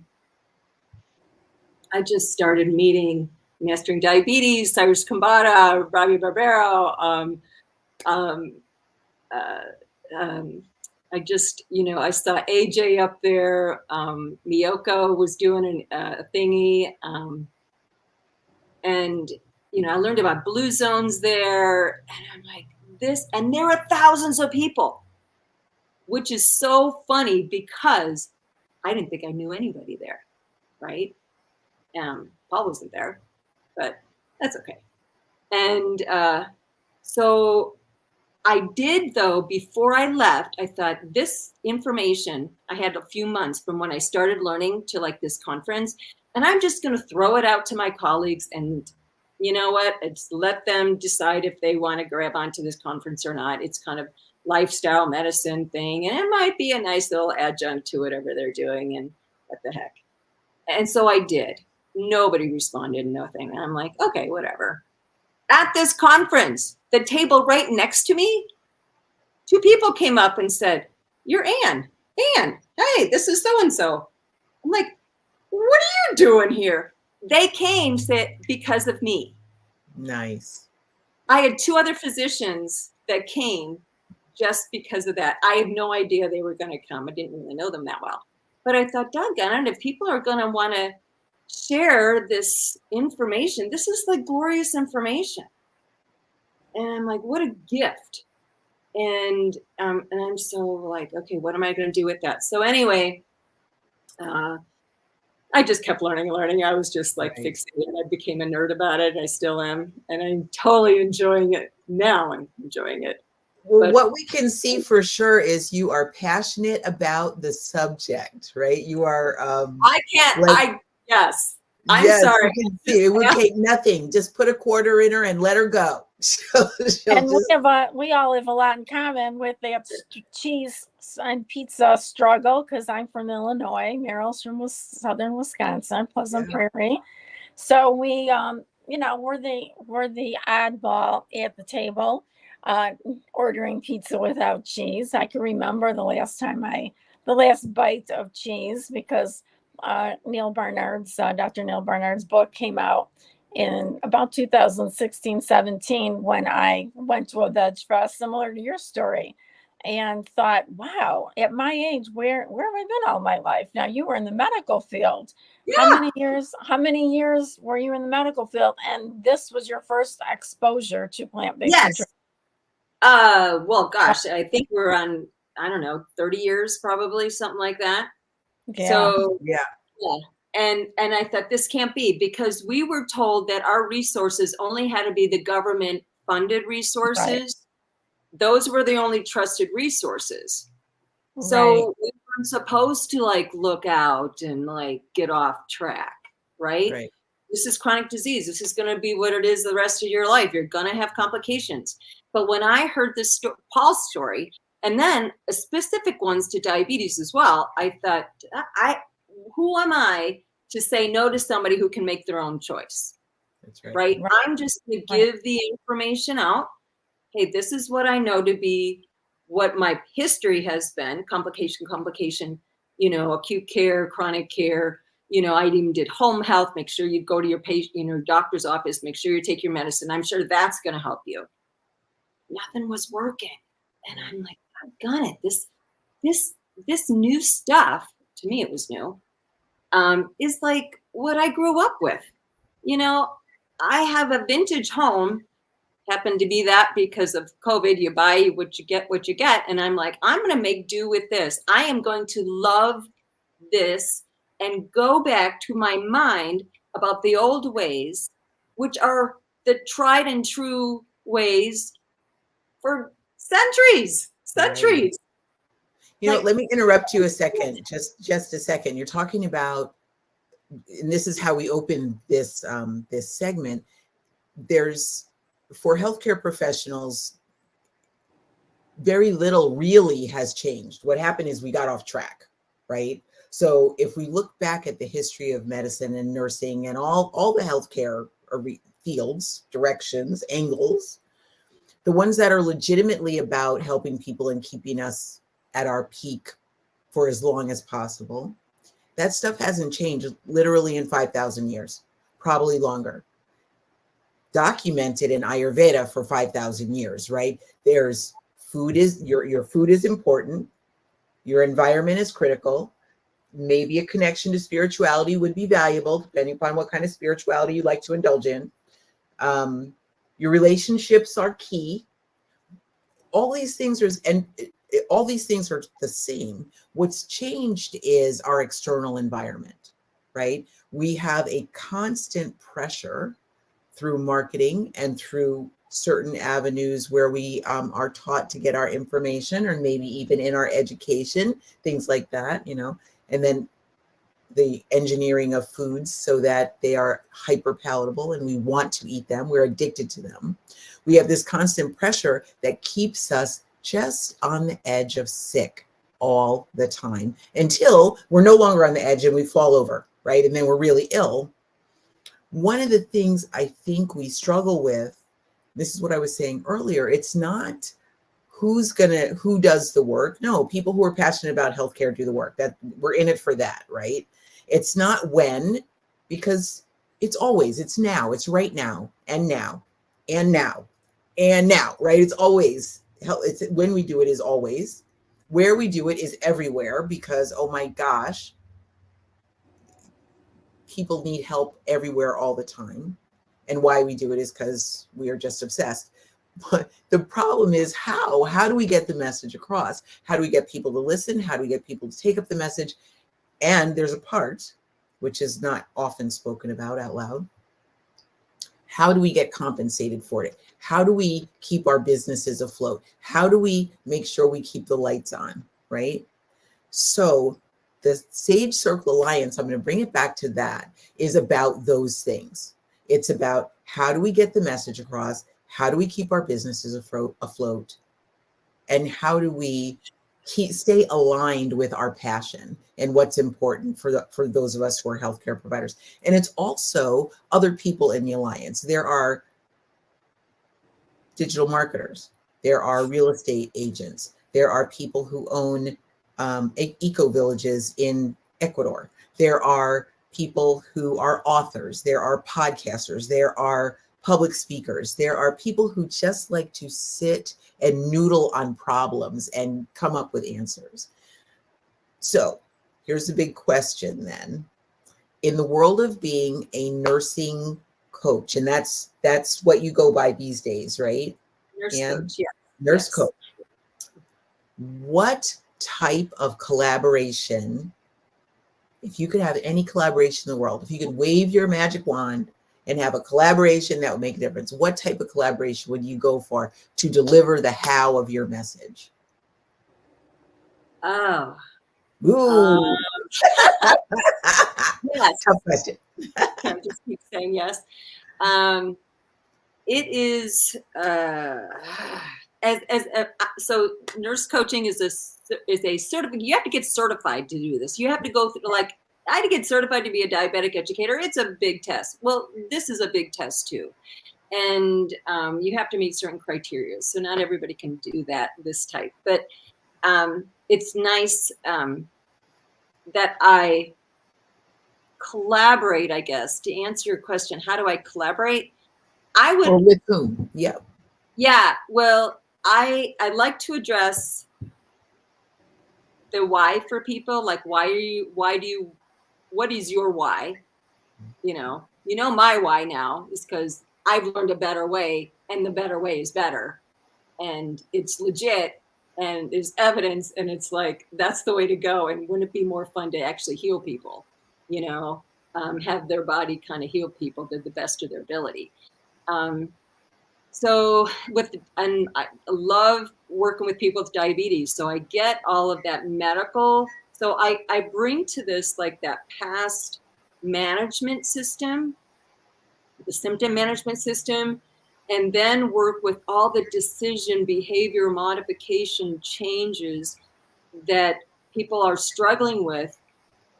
just started meeting Mastering Diabetes, Cyrus Kambata, Robbie Barbero. I just, you know, I saw AJ up there. Miyoko was doing a thingy. And, you know, I learned about blue zones there. And I'm like, this, and there are thousands of people, which is so funny because I didn't think I knew anybody there, right? Paul wasn't there, but that's okay. And so I did, though, before I left, I thought this information, I had a few months from when I started learning to like this conference, and I'm just going to throw it out to my colleagues and you know what, it's let them decide if they want to grab onto this conference or not. It's kind of lifestyle medicine thing, and it might be a nice little adjunct to whatever they're doing, and what the heck. And so I did. Nobody responded, nothing. And I'm like, okay, whatever. At this conference, the table right next to me, 2 people came up and said, "You're Anne. Anne, hey, this is so-and-so." I'm like, what are you doing here? They came because of me. Nice. I had 2 other physicians that came just because of that. I had no idea they were going to come. I didn't really know them that well. But I thought, doggone it, if people are going to want to share this information, this is like glorious information. And I'm like, what a gift. And I'm so like, okay, what am I going to do with that? So anyway, I just kept learning. I was just like fixated. I became a nerd about it. I still am. And I'm totally enjoying it now. I'm enjoying it. Well, what we can see for sure is you are passionate about the subject, right? You are. Yes. I'm sorry. It would take nothing. Just put a quarter in her and let her go. We all have a lot in common with the cheese and pizza struggle because I'm from Illinois. Meryl's from southern Wisconsin, Pleasant Prairie. So we, we're the oddball at the table, ordering pizza without cheese. I can remember the last bite of cheese because Dr. Neil Barnard's book came out in about 2016-17 when I went to a veg fest, similar to your story, and thought, wow, at my age, where have I been all my life? Now, you were in the medical field. Yeah. How many years were you in the medical field? And this was your first exposure to plant-based nutrition? Well, gosh, I think we're on, 30 years, probably, something like that. Yeah. So, yeah. And I thought this can't be, because we were told that our resources only had to be the government funded resources. Right. Those were the only trusted resources. Right. So we weren't supposed to like look out and like get off track, right? This is chronic disease. This is going to be what it is the rest of your life. You're going to have complications. But when I heard this Paul's story, and then specific ones to diabetes as well, I thought, who am I to say no to somebody who can make their own choice? That's right. I'm just going to give the information out. Hey, this is what I know to be what my history has been, complication, acute care, chronic care. I even did home health. Make sure you go to your patient, doctor's office, make sure you take your medicine. I'm sure that's going to help you. Nothing was working. And I'm like, I've got it. This new stuff, to me it was new, is like what I grew up with. I have a vintage home, happened to be that because of COVID, you buy what you get. And I'm like, I'm going to make do with this. I am going to love this and go back to my mind about the old ways which are the tried and true ways for centuries. Right. You know, Like, let me interrupt you a second, just a second. You're talking about, and this is how we open this this segment. There's, for healthcare professionals, very little really has changed. What happened is we got off track, right? So if we look back at the history of medicine and nursing and all the healthcare fields, directions, angles, the ones that are legitimately about helping people and keeping us at our peak for as long as possible, that stuff hasn't changed literally in 5,000 years, probably longer. Documented in Ayurveda for 5,000 years, right? There's food is your food is important. Your environment is critical. Maybe a connection to spirituality would be valuable, depending upon what kind of spirituality you like to indulge in. Your relationships are key. All these things are, and all these things are the same. What's changed is our external environment, right? We have a constant pressure through marketing and through certain avenues where we are taught to get our information, or maybe even in our education, things like that, you know, and then the engineering of foods so that they are hyper palatable and we want to eat them. We're addicted to them. We have this constant pressure that keeps us just on the edge of sick all the time until we're no longer on the edge and we fall over, right? And then we're really ill. One of the things I think we struggle with, this is what I was saying earlier, it's not who does the work. No, people who are passionate about healthcare do the work. That we're in it for that, right? It's not when, because it's always, it's now, it's right now, and now, and now, and now, right? It's always, it's when we do it is always. Where we do it is everywhere, because, oh my gosh, people need help everywhere all the time. And why we do it is because we are just obsessed. But the problem is how do we get the message across? How do we get people to listen? How do we get people to take up the message? And there's a part which is not often spoken about out loud. How do we get compensated for it? How do we keep our businesses afloat? How do we make sure we keep the lights on, right? So the Sage Circle Alliance, I'm going to bring it back to that, is about those things. It's about how do we get the message across? How do we keep our businesses afloat? And how do we stay aligned with our passion and what's important for those of us who are healthcare providers? And it's also other people in the alliance. There are digital marketers. There are real estate agents. There are people who own eco villages in Ecuador. There are people who are authors. There are podcasters. There are public speakers. There are people who just like to sit and noodle on problems and come up with answers. So here's the big question then. In the world of being a nursing coach, and that's what you go by these days, right? Nurse coach, yeah. Nurse coach. What type of collaboration, if you could have any collaboration in the world, if you could wave your magic wand and have a collaboration that would make a difference, what type of collaboration would you go for to deliver the how of your message? Oh. Ooh. Yes. Tough question. I just keep saying yes. It is so nurse coaching is a certificate. You have to get certified to do this. You have to go through, like, I had to get certified to be a diabetic educator. It's a big test. Well, this is a big test too. And you have to meet certain criteria. So not everybody can do this type. But it's nice that I collaborate, I guess. To answer your question, how do I collaborate? I would. Or with whom? Yeah. Yeah. Well, I like to address the why for people. Like, what is your why? You know my why now is because I've learned a better way, and the better way is better, and it's legit, and there's evidence, and it's like, that's the way to go. And wouldn't it be more fun to actually heal people? have their body kind of heal people to the best of their ability. So and I love working with people with diabetes. So I get all of that medical. So I bring to this like that past management system, the symptom management system, and then work with all the decision behavior modification changes that people are struggling with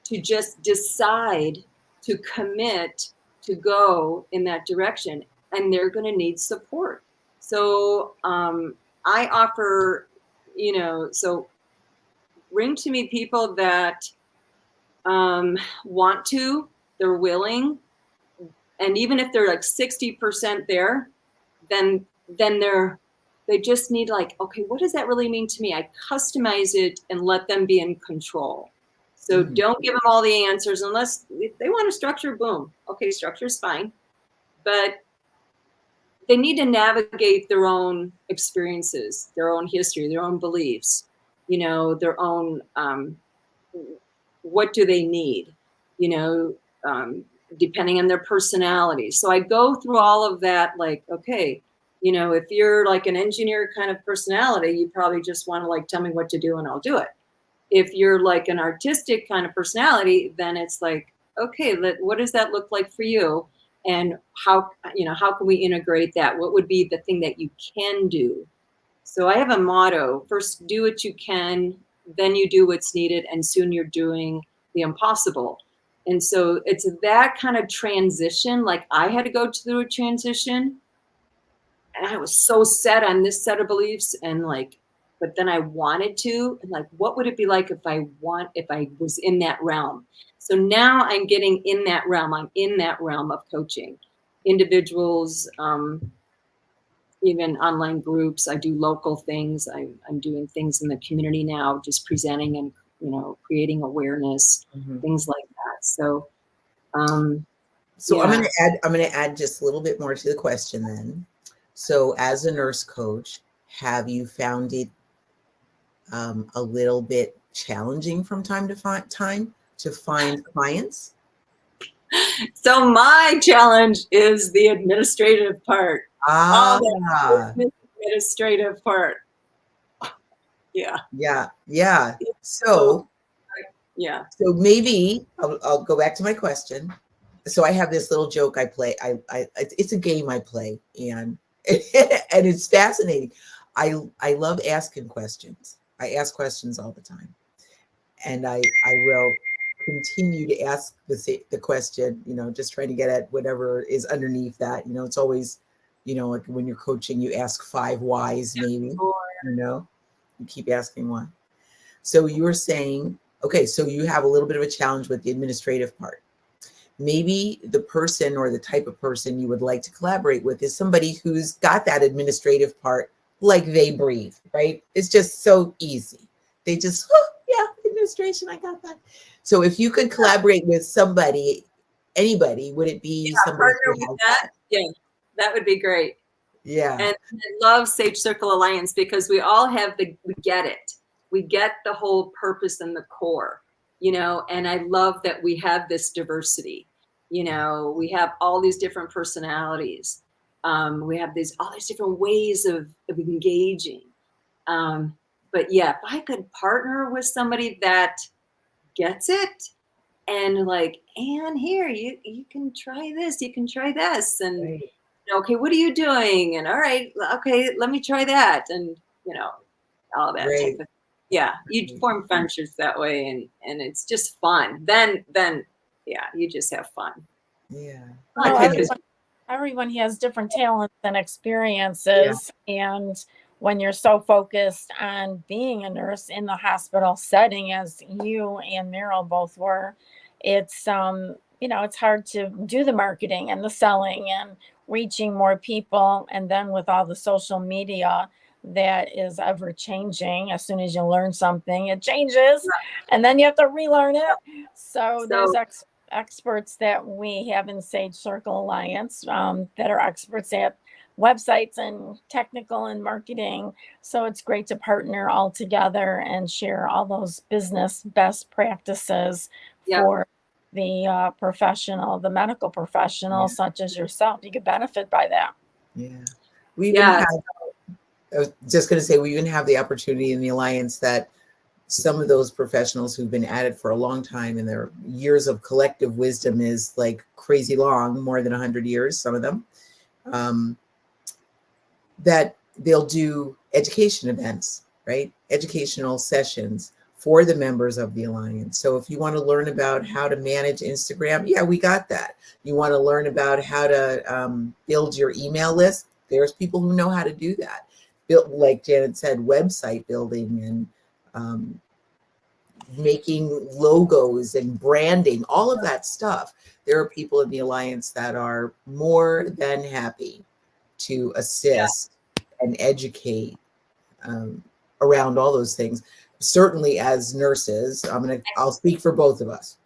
to just decide to commit to go in that direction. And they're going to need support. So I offer, so bring to me people that want to, they're willing. And even if they're like 60% there, then they just need like, okay, what does that really mean to me? I customize it and let them be in control. So don't give them all the answers unless if they want a structure, boom. Okay, structure is fine. But they need to navigate their own experiences, their own history, their own beliefs, their own, what do they need, depending on their personality. So I go through all of that, like, okay, if you're like an engineer kind of personality, you probably just want to like, tell me what to do and I'll do it. If you're like an artistic kind of personality, then it's like, okay, what does that look like for you? And how can we integrate that? What would be the thing that you can do? So I have a motto: first, do what you can, then you do what's needed, and soon you're doing the impossible. And so it's that kind of transition. Like I had to go through a transition, and I was so set on this set of beliefs, and like, but then I wanted to, and like, what would it be like if I was in that realm? So now I'm getting in that realm. I'm in that realm of coaching individuals, even online groups. I do local things. I'm doing things in the community now, just presenting and, creating awareness, things like that. So, yeah. I'm going to add just a little bit more to the question then. So as a nurse coach, have you found it a little bit challenging from time to find clients? So my challenge is the administrative part. The administrative part. Yeah. So maybe I'll go back to my question. So I have this little joke I play. It's a game I play, and it's fascinating. I love asking questions. I ask questions all the time, and I will continue to ask the question, just trying to get at whatever is underneath that. It's always, like when you're coaching, you ask 5 whys, maybe, you keep asking why. So you were saying, okay, so you have a little bit of a challenge with the administrative part. Maybe the person or the type of person you would like to collaborate with is somebody who's got that administrative part like they breathe, right? It's just so easy. They just, administration, I got that. So if you could collaborate with anybody, would it be somebody partner with that? Yeah, that would be great. Yeah. And I love Sage Circle Alliance because we all have we get it. We get the whole purpose and the core, and I love that we have this diversity. We have all these different personalities. We have all these different ways of engaging. But yeah, if I could partner with somebody that gets it and like, Anne, here, you can try this, you can try this. And, right. Okay, what are you doing? And all right, okay, let me try that. And, all that right. type of, yeah, you form friendships that way. And it's just fun. Then, yeah, you just have fun. Yeah. Everyone has different talents and experiences. Yeah. And when you're so focused on being a nurse in the hospital setting, as you and Meryl both were, it's, it's hard to do the marketing and the selling and reaching more people. And then with all the social media that is ever changing, as soon as you learn something, it changes and then you have to relearn it. So there's experts that we have in Sage Circle Alliance that are experts at websites and technical and marketing. So it's great to partner all together and share all those business best practices for the professional, the medical professional, such as yourself. You could benefit by that. Yeah. We even have, I was just going to say, we even have the opportunity in the Alliance that some of those professionals who've been at it for a long time and their years of collective wisdom is like crazy long, more than 100 years, some of them, that they'll do education events, right? Educational sessions for the members of the Alliance. So if you want to learn about how to manage Instagram, yeah, we got that. You want to learn about how to build your email list, there's people who know how to do that. Build, like Janet said, website building and making logos and branding, all of that stuff. There are people in the Alliance that are more than happy to assist and educate around all those things. Certainly as nurses, I'll speak for both of us.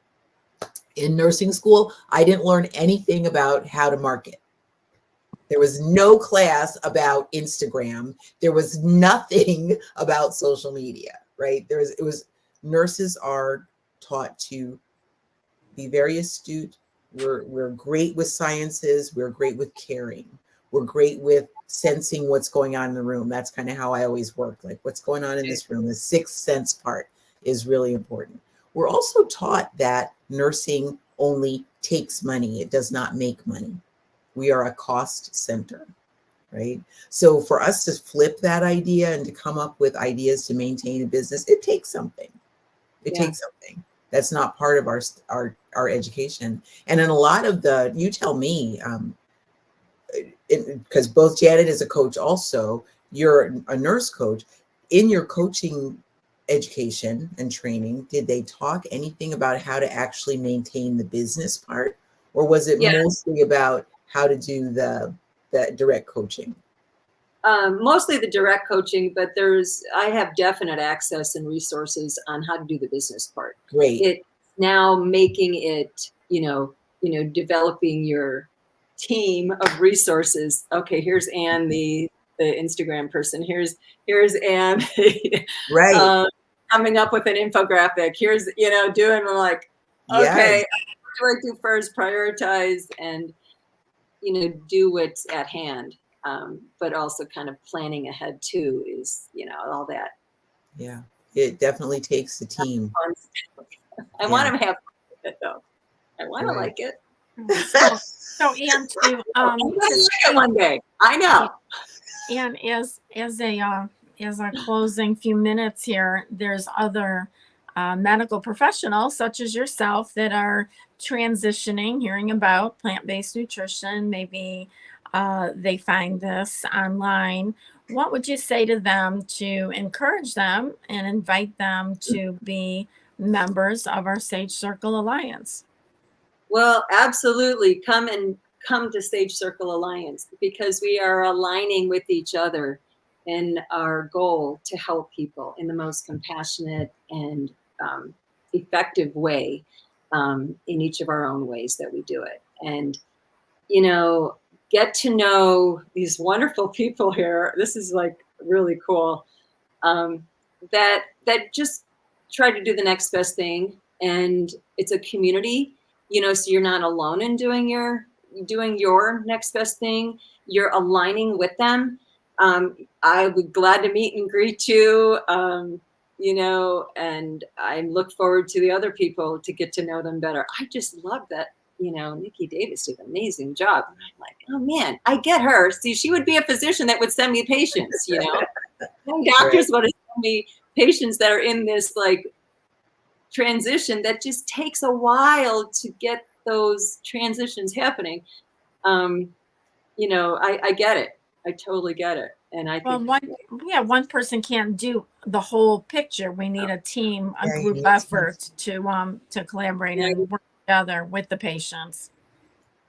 In nursing school, I didn't learn anything about how to market. There was no class about Instagram. There was nothing about social media, right? Nurses are taught to be very astute. We're great with sciences. We're great with caring. We're great with sensing what's going on in the room. That's kind of how I always work. Like, what's going on in this room? The sixth sense part is really important. We're also taught that nursing only takes money. It does not make money. We are a cost center, right? So for us to flip that idea and to come up with ideas to maintain a business, it takes something. It takes something. That's not part of our education. And in a lot of you tell me, because both Janet is a coach also, you're a nurse coach. In your coaching education and training, did they talk anything about how to actually maintain the business part? Or was it mostly about how to do the direct coaching? Mostly the direct coaching, but I have definite access and resources on how to do the business part. Great. It's now making it, developing your team of resources. Okay, here's Anne, the Instagram person. Here's Anne, right? Coming up with an infographic. Here's doing like, okay, what do I do first? Prioritize and do what's at hand. But also kind of planning ahead too is all that. Yeah, it definitely takes the team. I want to have fun with it though. I want to like it. So Anne, too, one day. I know. And as a closing few minutes here, there's other medical professionals such as yourself that are transitioning, hearing about plant-based nutrition. Maybe they find this online. What would you say to them to encourage them and invite them to be members of our Sage Circle Alliance? Well, absolutely. Come to Sage Circle Alliance because we are aligning with each other in our goal to help people in the most compassionate and effective way in each of our own ways that we do it. And, get to know these wonderful people here. This is like really cool. That just try to do the next best thing. And it's a community, so you're not alone in doing your next best thing. You're aligning with them. I would glad to meet and greet you, and I look forward to the other people to get to know them better. I just love that, Niki Davis did an amazing job. And I'm like, oh man, I get her. See, she would be a physician that would send me patients, doctors would send me patients that are in this like transition that just takes a while to get those transitions happening. I get it. I totally get it. And I think one person can't do the whole picture. We need a team, a group effort to collaborate and work together with the patients.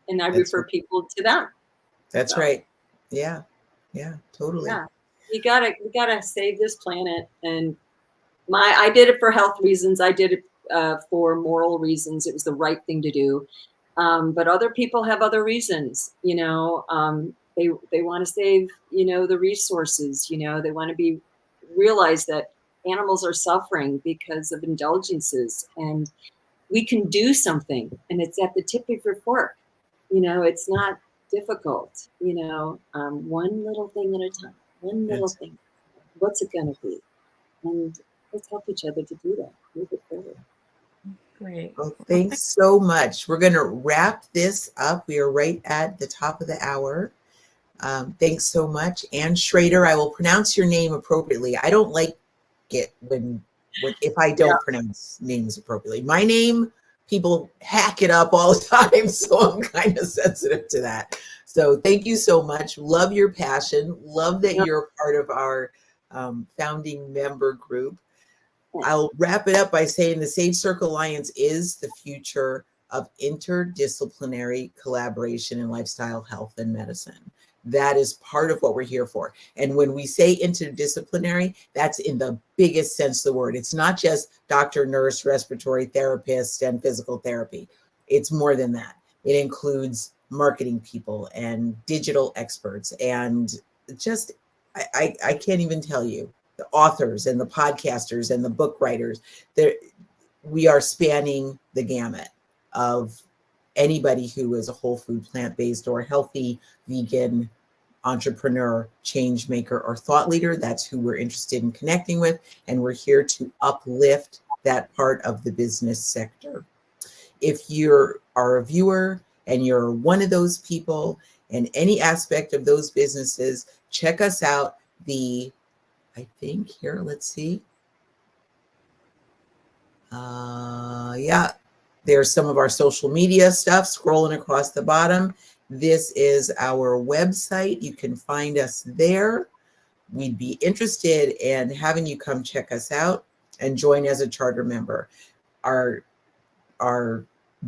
And I refer people to them. That's right. Yeah. Yeah, totally. Yeah. We gotta save this planet. And I did it for health reasons. I did it for moral reasons. It was the right thing to do. But other people have other reasons, they want to save, the resources, they want to realize that animals are suffering because of indulgences. And, we can do something, and it's at the tip of your fork. It's not difficult, one little thing at a time, one little thing. What's it going to be? And let's help each other to do that. Move it forward. Great. Well, thanks so much. We're going to wrap this up. We are right at the top of the hour. Thanks so much. Anne Schroeder, I will pronounce your name appropriately. I don't like it if I don't pronounce names appropriately. My name, people hack it up all the time, so I'm kind of sensitive to that. So thank you so much. Love your passion. Love that you're part of our founding member group. I'll wrap it up by saying the Sage Circle Alliance is the future of interdisciplinary collaboration in lifestyle health and medicine. That is part of what we're here for. And when we say interdisciplinary, that's in the biggest sense of the word. It's not just doctor, nurse, respiratory therapist, and physical therapy. It's more than that. It includes marketing people and digital experts and just, I can't even tell you, the authors and the podcasters and the book writers. We are spanning the gamut of anybody who is a whole food, plant-based, or healthy, vegan entrepreneur, change maker, or thought leader. That's who we're interested in connecting with. And we're here to uplift that part of the business sector. If you are a viewer and you're one of those people in any aspect of those businesses, check us out. I think here, let's see. There's some of our social media stuff scrolling across the bottom. This is our website. You can find us there. We'd be interested in having you come check us out and join as a charter member. Our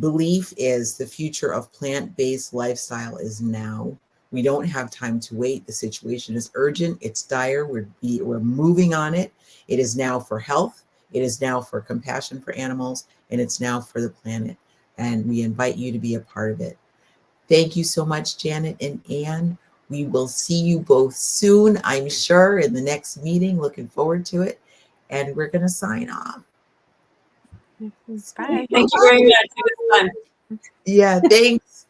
belief is the future of plant-based lifestyle is now. We don't have time to wait. The situation is urgent. It's dire. We're moving on it. It is now for health. It is now for compassion for animals, and it's now for the planet. And we invite you to be a part of it. Thank you so much, Janet and Anne. We will see you both soon, I'm sure, in the next meeting. Looking forward to it. And we're going to sign off. Bye. Thank you very much. It was fun. Yeah, thanks.